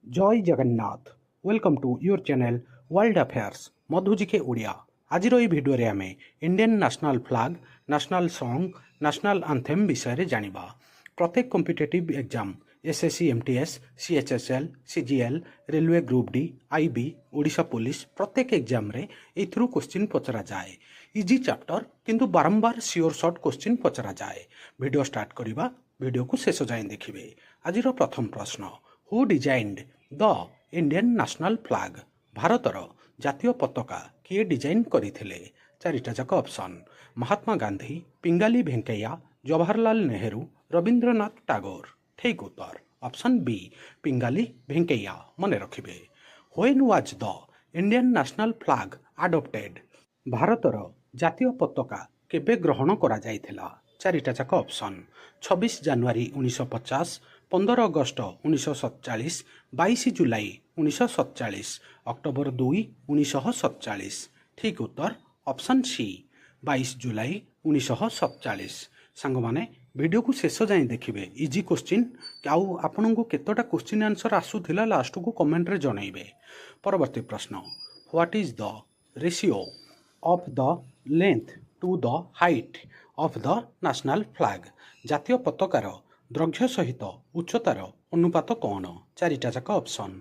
जय Jagannath. Welcome to your channel world affairs मधुजिके ओडिया। आज भिडियो रे आमे Indian national flag, national song, national anthem विषय रे जानिबा। प्रत्येक competitive exam SSC, MTS, CHSL, CGL, railway group D, IB, Odisha police प्रत्येक एग्जाम रे एथरू क्वेश्चन पचरा जाए। इजी चैप्टर किंतु बारंबार सियोर शॉर्ट क्वेश्चन पचरा जाए। वीडियो स्टार्ट करिबा, वीडियो को शेष जाए देखिबे। आजिर प्रथम प्रश्न, who designed the Indian national flag? भारतर जातीय पताका किए डिजाइन करथिले? चारिटा जाक ऑप्शन, महात्मा गांधी, पिंगाली भेंकैया, जवाहरलाल नेहरू, रविंद्रनाथ टैगोर। ठीक उत्तर ऑप्शन बी, पिंगाली भेंकैया। मने रखिबे। When was the Indian national flag adopted? भारतर जातीय पताका केबे ग्रहण करा जायथिला? चारिटा जाक ऑप्शन, 26 जनवरी 1950, 15 अगस्त 1947, 22 जुलाई 1947, अक्टोबर 2, 1947। ठीक उत्तर ऑप्शन सी, 22 जुलाई 1947। सांग माने वीडियो को शेष जाए देखिए। इजी क्वेश्चन आउ आपन को केतोटा क्वेश्चन आंसर आसूला लास्ट को कमेंट रे जनइबे। परवर्ती प्रश्न, what is the ratio of the length to the height of the national flag? जातीय पताकार दैर्घ्य सहित उच्चतार अनुपात कौन? चारिटा जाक ऑप्शन,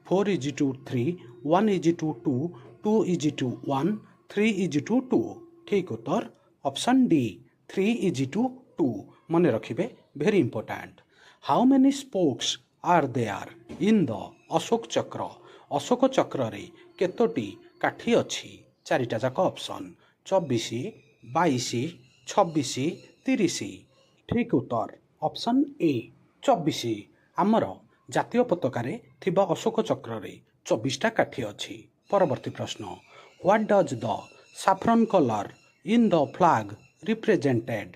4:3, 1:2, 2:1, 3:2। ठीक उत्तर ऑप्शन डी, 3:2। मने रखिबे, very important. How many spokes are there in the Ashoka chakra? Ashoka चक्र रे केतोटी काठी अछि? चारिटा जाक ऑप्शन, 24, 22, 26, 30। ठीक उत्तर ऑप्शन ए, 24। आमर जातीय पताकार थिबा अशोक चक्र रे 24टा काठी अछि। परवर्ती प्रश्न, what does the saffron colour in the flag represented?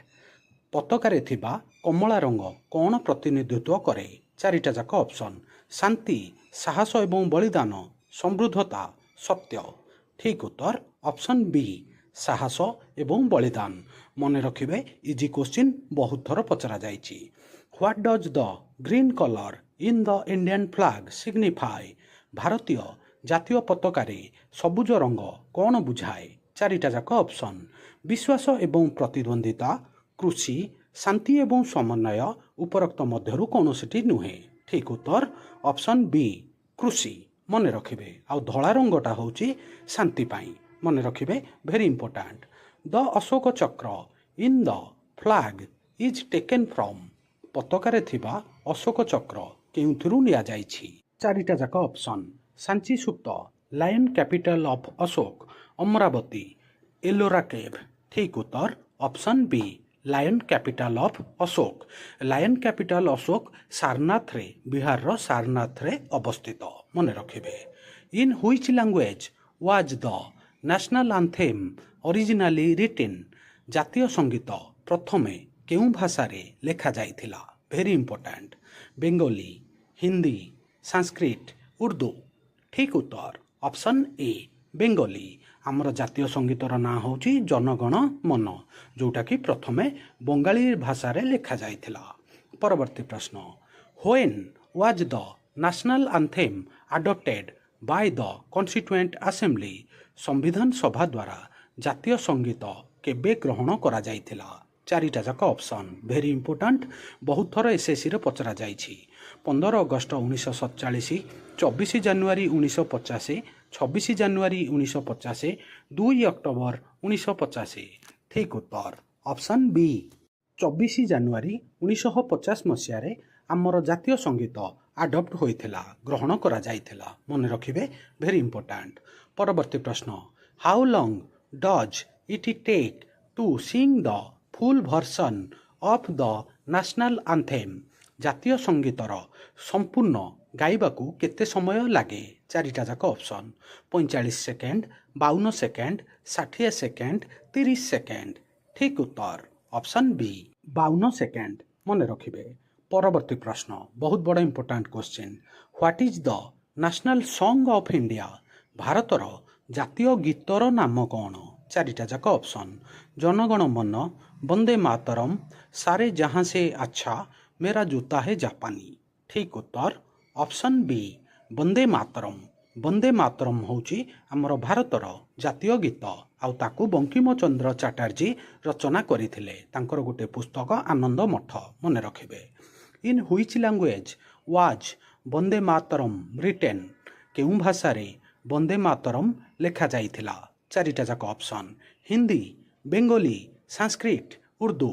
पताकार थिबा कमला रंग कौन प्रतिनिधित्व करे? चारिटा जाक ऑप्शन, शांति, साहस एवं बलिदान, समृद्धता, सत्य। ठीक उत्तर ऑप्शन बी, साहस एवं बलिदान। मने रखिबे, इजी क्वेश्चन बहुत थर पचरा जाइछि। What does the green colour in the Indian flag signify? भारतीय जातीय पताकार सबुज रंग कौन बुझाए? चारिटा जाक ऑप्शन, विश्वास एवं प्रतिद्वंदिता, कृषि, शांति एवं समन्वय, उपरोक्त मध्यरु कौनसिटी नुहे। ठीक उत्तर ऑप्शन बी, कृषि। मने रखिबे। आउ धला रंगटा होची शांति पाई। मने रखिबे, very important. The Ashoka chakra in the flag is taken from? पताकार थिबा अशोक चक्र केउथिरु निया जाइछि? चारिटा जाक ऑप्शन, सांची सुप्त, lion capital of Ashoka, Amaravati, Ellora cave. ठीक उत्तर option b, lion capital of Ashoka. Lion capital Ashoka Sarnath रे, बिहार रो सारनाथ रे अवस्थित। मने रखिबे। In which language was the national anthem originally written? जातीय संगीत प्रथमे केउं भाषा रे लेखा जाइथिला? Very important. Bengali, Hindi, Sanskrit, Urdu. ठीक उत्तर ऑप्शन ए, बेंगली। आमर जातीय संगीतर ना होची जनगण मन, जोटा कि प्रथमे बंगाली भाषा रे लेखा जाइथिला। परवर्ती प्रश्न, when was the national anthem adopted by the constituent assembly? संविधान सभा द्वारा जातीय संगीत केबे ग्रहण करा जाइथिला? चारिटा जाक ऑप्शन, वेरी इंपोर्टेंट। बहुत थर एसएससी रे पचरा जाइछि। 15 अगस्त 1947, 24 जनवरी 1950, 26 जनवरी 1950, 2 अक्टोबर 1950। ठीक उत्तर ऑप्शन बी, 24 जनवरी 1950 मसीह रे आमर जातीय संगीत आडप्ट होइथिला, ग्रहण करा जाइथिला। मने रखिबे, वेरी इंपोर्टेंट। परवर्ती प्रश्न, how long does it take to sing the full version of the national anthem? जातीय संगीतर संपूर्ण गाइबाकू केते समय लागे? चारिटा जाक option, 45 second, 52 second, 60 second, 30 second. ठीक उत्तर ऑप्शन बी, 52 सेकेंड। मने रखिबे। परवर्ती प्रश्न, बहुत बड़ा important question. What is the national song of India? भारतर जातीय गीतर नाम कौन? चारिटा जाक ऑप्शन, जनगण मन, वंदे मातरम, सारे जहां से अच्छा, मेरा जूता है जापानी। ठीक उत्तर ऑप्शन बी, ବନ୍ଦେ ମାତରମ୍। ବନ୍ଦେ ମାତରମ୍ ହେଉଛି ଆମର ଭାରତର ଜାତୀୟ ଗୀତ ଆଉ ତାକୁ ବଙ୍କିମଚନ୍ଦ୍ର ଚାଟାର୍ଜୀ ରଚନା କରିଥିଲେ। ତାଙ୍କର ଗୋଟେ ପୁସ୍ତକ ଆନନ୍ଦ ମଠ, ମନେ ରଖିବେ। In which language was Bande Mataram written? କେଉଁ ଭାଷାରେ ବନ୍ଦେ ମାତରମ୍ ଲେଖାଯାଇଥିଲା? ଚାରିଟା ଯାକ ଅପସନ୍, ହିନ୍ଦୀ, ବେଙ୍ଗୋଲି, ସାଂସ୍କ୍ରିଟ୍, ଉର୍ଦ୍ଦୁ।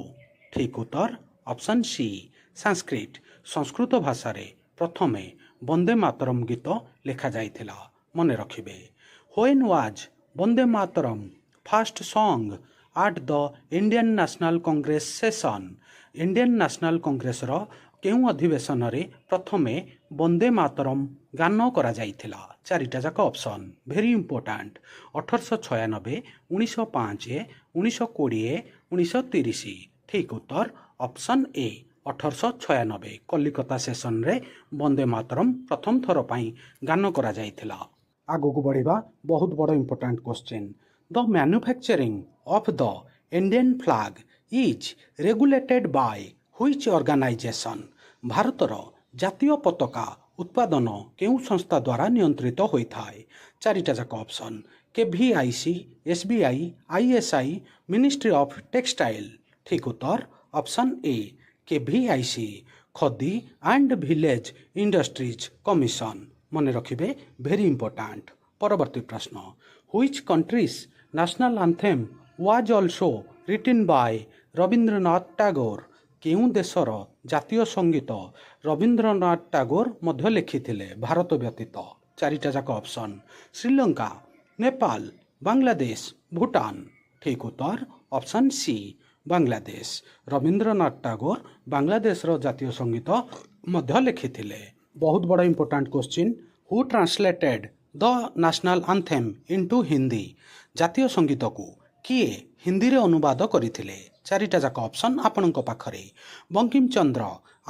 ଠିକ୍ ଉତ୍ତର ଅପସନ୍ ସି, ସାଂସ୍କ୍ରିଟ୍। ସଂସ୍କୃତ ଭାଷାରେ ପ୍ରଥମେ ବନ୍ଦେ ମାତରମ୍ ଗୀତ ଲେଖାଯାଇଥିଲା, ମନେ ରଖିବେ। When was Bande Mataram first song at the Indian National Congress session? Indian national କଂଗ୍ରେସର କେଉଁ ଅଧିବେଶନରେ ପ୍ରଥମେ ବନ୍ଦେ ମାତରମ୍ ଗାନ କରାଯାଇଥିଲା? ଚାରିଟା ଯାକ ଅପସନ୍, ଭେରି ଇମ୍ପୋର୍ଟାଣ୍ଟ। 1896, 1905, 1920, 1930। ଠିକ୍ ଉତ୍ତର ଅପସନ୍ ଏ, 1896 କଲିକତା ସେସନରେ ବନ୍ଦେ ମାତରମ୍ ପ୍ରଥମ ଥର ପାଇଁ ଗାନ କରାଯାଇଥିଲା। ଆଗକୁ ବଢ଼ିବା, ବହୁତ ବଡ଼ important question. The manufacturing of the Indian flag is regulated Bai which organisation? ଭାରତର ଜାତୀୟ ପତାକା ଉତ୍ପାଦନ କେଉଁ ସଂସ୍ଥା ଦ୍ୱାରା ନିୟନ୍ତ୍ରିତ ହୋଇଥାଏ? ଚାରିଟା ଯାକ option, KVIC, SBI, ISI, ministry of textile. ଠିକ୍ ଉତ୍ତର option A, KVIC, khadi and village industries commission. ମନେ ରଖିବେ, ଭେରି ଇମ୍ପୋର୍ଟାଣ୍ଟ। ପରବର୍ତ୍ତୀ ପ୍ରଶ୍ନ, which countries national anthem was also written Bai Rabindranath Tagore? କେଉଁ ଦେଶର ଜାତୀୟ ସଙ୍ଗୀତ ରବୀନ୍ଦ୍ରନାଥ ଟାଗୋର ମଧ୍ୟ ଲେଖିଥିଲେ ଭାରତ ବ୍ୟତୀତ? ଚାରିଟା ଯାକ ଅପସନ୍, ଶ୍ରୀଲଙ୍କା, ନେପାଳ, ବାଂଲାଦେଶ, ଭୁଟାନ। ଠିକ୍ ଉତ୍ତର ଅପସନ୍ ସି, ବାଂଲାଦେଶ। ରବୀନ୍ଦ୍ରନାଥ ଟାଗୋର ବାଂଲାଦେଶର ଜାତୀୟ ସଙ୍ଗୀତ ମଧ୍ୟ ଲେଖିଥିଲେ। ବହୁତ ବଡ଼ ଇମ୍ପୋର୍ଟାଣ୍ଟ କ୍ୱେଶ୍ଚିନ୍। ହୁ ଟ୍ରାନ୍ସଲେଟେଡ୍ ଦ ନ୍ୟାସନାଲ୍ ଆନ୍ଥେମ୍ ଇଣ୍ଟୁ ହିନ୍ଦୀ? ଜାତୀୟ ସଙ୍ଗୀତକୁ କିଏ ହିନ୍ଦୀରେ ଅନୁବାଦ କରିଥିଲେ? ଚାରିଟା ଯାକ ଅପସନ୍ ଆପଣଙ୍କ ପାଖରେ, ବଙ୍କିମ ଚନ୍ଦ୍ର,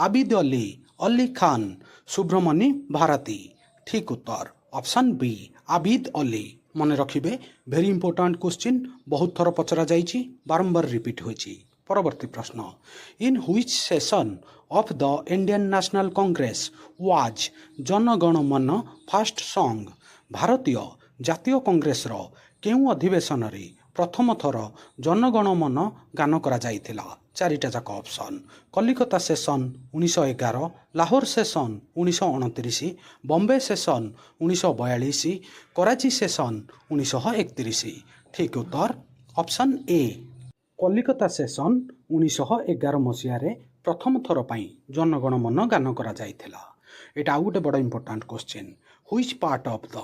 ଆବିଦ ଅଲି, ଅଲି ଖାନ୍, ସୁବ୍ରମଣ୍ୟ ଭାରତୀ। ଠିକ୍ ଉତ୍ତର ଅପସନ୍ ବି, ଆବିଦ ଅଲି। ମନେ ରଖିବେ, ଭେରି ଇମ୍ପୋର୍ଟାଣ୍ଟ କ୍ୱେଶ୍ଚିନ୍, ବହୁତ ଥର ପଚରା ଯାଇଛି, ବାରମ୍ବାର ରିପିଟ୍ ହୋଇଛି। ପରବର୍ତ୍ତୀ ପ୍ରଶ୍ନ, in which session of the Indian National Congress was Jana Gana Mana first song? ଭାରତୀୟ ଜାତୀୟ କଂଗ୍ରେସର କେଉଁ ଅଧିବେଶନରେ ପ୍ରଥମ ଥର ଜନଗଣ ମନ ଗାନ କରାଯାଇଥିଲା? ଚାରିଟା ଯାକ option, Calcutta session 1911, Lahore session 1929, Bombay session 1942, Karachi session 1931। ଠିକ୍ ଉତ୍ତର ଅପସନ୍ ଏ, କଲିକତା ସେସନ୍ 1911 ମସିହାରେ ପ୍ରଥମ ଥର ପାଇଁ ଜନଗଣ ମନ ଗାନ କରାଯାଇଥିଲା। ଏଇଟା ଆଉ ଗୋଟେ ବଡ଼ important question. Which part of the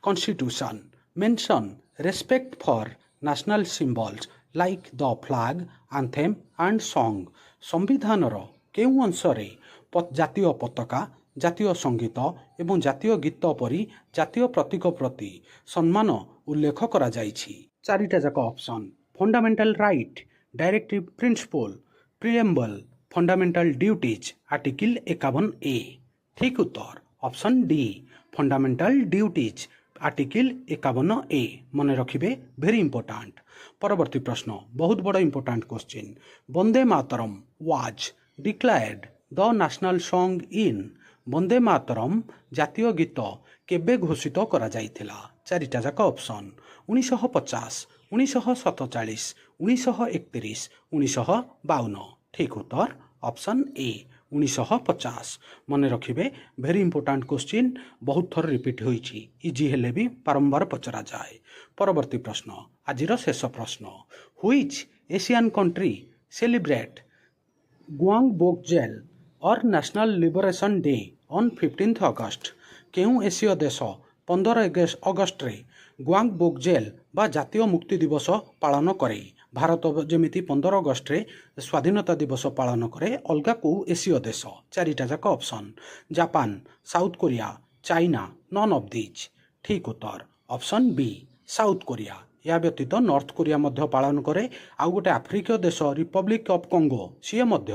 constitution mention respect for national symbols like the flag, anthem and song? ସମ୍ବିଧାନର କେଉଁ ଅଂଶରେ ଜାତୀୟ ପତାକା, ଜାତୀୟ ସଙ୍ଗୀତ ଏବଂ ଜାତୀୟ ଗୀତ ପରି ଜାତୀୟ ପ୍ରତୀକ ପ୍ରତି ସମ୍ମାନ ଉଲ୍ଲେଖ କରାଯାଇଛି? ଚାରିଟା ଯାକ option, fundamental right, directive principle, preamble, fundamental duties, article 51A। ଠିକ୍ ଉତ୍ତର option D, fundamental duties, article 51A। ମନେ ରଖିବେ, ଭେରି ଇମ୍ପୋର୍ଟାଣ୍ଟ। ପରବର୍ତ୍ତୀ ପ୍ରଶ୍ନ, ବହୁତ ବଡ଼ important question. Vande Mataram was declared the national song in? Vande Mataram ଜାତୀୟ ଗୀତ କେବେ ଘୋଷିତ କରାଯାଇଥିଲା? ଚାରିଟା ଯାକ ଅପସନ୍, 1950, 1947, 1931, 1952। ଠିକ୍ ଉତ୍ତର ଅପସନ୍ ଏ, 1950। ମନେ ରଖିବେ, ଭେରି ଇମ୍ପୋର୍ଟାଣ୍ଟ କ୍ୱେଶ୍ଚିନ୍, ବହୁତ ଥର ରିପିଟ୍ ହୋଇଛି, ଇଜି ହେଲେ ବି ବାରମ୍ବାର ପଚରାଯାଏ। ପରବର୍ତ୍ତୀ ପ୍ରଶ୍ନ, ଆଜିର ଶେଷ ପ୍ରଶ୍ନ, which Asian country celebrate Gwangbokjeol or national liberation day on 15 August? କେଉଁ ଏସୀୟ ଦେଶ 15 ଅଗଷ୍ଟରେ ଗୁଆଙ୍ଗବୋକଜେଲ୍ ବା ଜାତୀୟ ମୁକ୍ତି ଦିବସ ପାଳନ କରେ? ଭାରତ ଯେମିତି 15 ଅଗଷ୍ଟରେ ସ୍ୱାଧୀନତା ଦିବସ ପାଳନ କରେ, ଅଲଗା କେଉଁ ଏସୀୟ ଦେଶ? ଚାରିଟା ଯାକ option, Japan, south Korea, China, non of these. ଠିକ୍ ଉତ୍ତର ଅପସନ୍ ବି, ସାଉଥ କୋରିଆ। ଏହା ବ୍ୟତୀତ ନର୍ଥ କୋରିଆ ମଧ୍ୟ ପାଳନ କରେ। ଆଉ ଗୋଟେ ଆଫ୍ରିକୀୟ ଦେଶ ରିପବ୍ଲିକ୍ ଅଫ୍ କଙ୍ଗୋ, ସିଏ ମଧ୍ୟ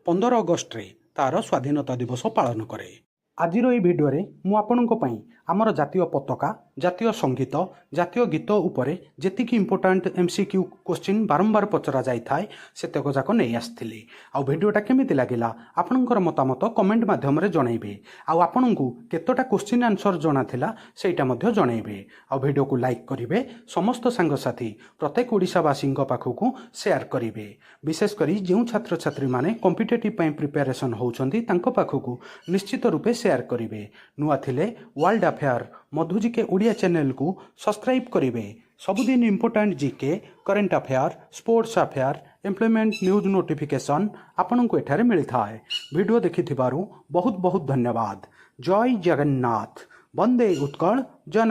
15 ଅଗଷ୍ଟରେ ତା'ର ସ୍ୱାଧୀନତା ଦିବସ ପାଳନ କରେ। ଆଜିର ଏହି ଭିଡ଼ିଓରେ ମୁଁ ଆପଣଙ୍କ ପାଇଁ ଆମର ଜାତୀୟ ପତାକା ଜାତୀୟ ସଙ୍ଗୀତ ଜାତୀୟ ଗୀତ ଉପରେ ଯେତିକି ଇମ୍ପୋର୍ଟାଣ୍ଟ MCQ କ୍ୱେଶ୍ଚିନ୍ ବାରମ୍ବାର ପଚରା ଯାଇଥାଏ ସେତକ ଯାକ ନେଇ ଆସିଥିଲି। ଆଉ ଭିଡ଼ିଓଟା କେମିତି ଲାଗିଲା ଆପଣଙ୍କର ମତାମତ କମେଣ୍ଟ ମାଧ୍ୟମରେ ଜଣାଇବେ। ଆଉ ଆପଣଙ୍କୁ କେତୋଟା କ୍ୱେଶ୍ଚିନ୍ ଆନ୍ସର୍ ଜଣାଥିଲା ସେଇଟା ମଧ୍ୟ ଜଣାଇବେ। ଆଉ ଭିଡ଼ିଓକୁ ଲାଇକ୍ କରିବେ, ସମସ୍ତ ସାଙ୍ଗସାଥି ପ୍ରତ୍ୟେକ ଓଡ଼ିଶାବାସୀଙ୍କ ପାଖକୁ ସେୟାର କରିବେ। ବିଶେଷ କରି ଯେଉଁ ଛାତ୍ରଛାତ୍ରୀମାନେ କମ୍ପିଟେଟିଭ୍ ପାଇଁ ପ୍ରିପାରେସନ୍ ହେଉଛନ୍ତି ତାଙ୍କ ପାଖକୁ ନିଶ୍ଚିତ ରୂପେ ସେୟାର କରିବେ। ନୂଆ ଥିଲେ ୱାର୍ଲଡ ଆଫେୟାର ମଧୁଜିକେ ଓଡ଼ିଆ ଚ୍ୟାନେଲକୁ ସବସ୍କ୍ରାଇବ୍ କରିବେ। ସବୁଦିନ important GK, current affair, sports affair, employment news notification ଆପଣଙ୍କୁ ଏଠାରେ ମିଳିଥାଏ। ଭିଡ଼ିଓ ଦେଖିଥିବାରୁ ବହୁତ ବହୁତ ଧନ୍ୟବାଦ। ଜୟ ଜଗନ୍ନାଥ। ବନ୍ଦେ ଉତ୍କଳ ଜନ